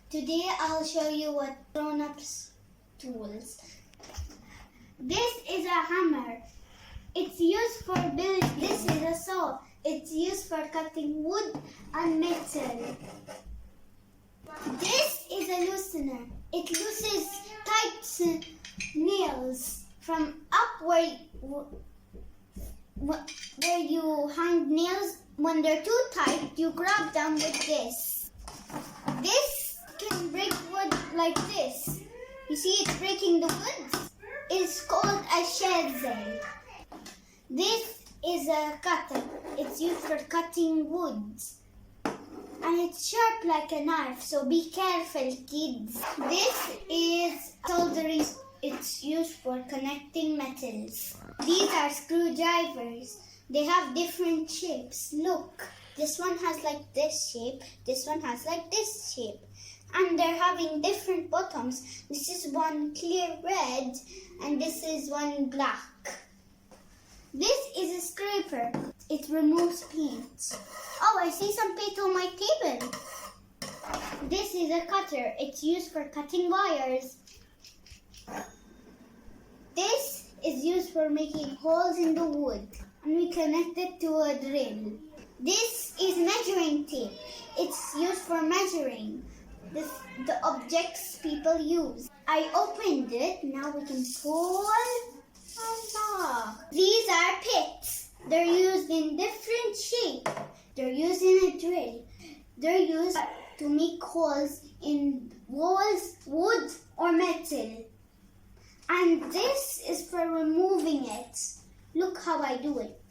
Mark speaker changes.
Speaker 1: Today I'll show you what grown-ups tools. This is a hammer. It's used for building. This is a saw. It's used for cutting wood and metal. This is a loosener. It loosens tight nails from up where you hang nails. When they're too tight, you grab them with this. This can break wood like this. You see it's breaking the wood? It's called a chisel. This is a cutter. It's used for cutting wood. And it's sharp like a knife, so be careful, kids. This is soldering. It's used for connecting metals. These are screwdrivers. They have different shapes. Look, this one has like this shape. This one has like this shape. And they're having different bottoms. This is one clear red and this is one black. This is a scraper. It removes paint. Oh, I see some paint on my table. This is a cutter. It's used for cutting wires. This is used for making holes in the wood. And we connect it to a drill. This is measuring tape. It's used for measuring the objects people use. I opened it. Now we can pull and lock. These are pits. They're used in different shapes. They're used in a drill. They're used to make holes in walls, wood, or metal. And this is for removing it. Look how I do it.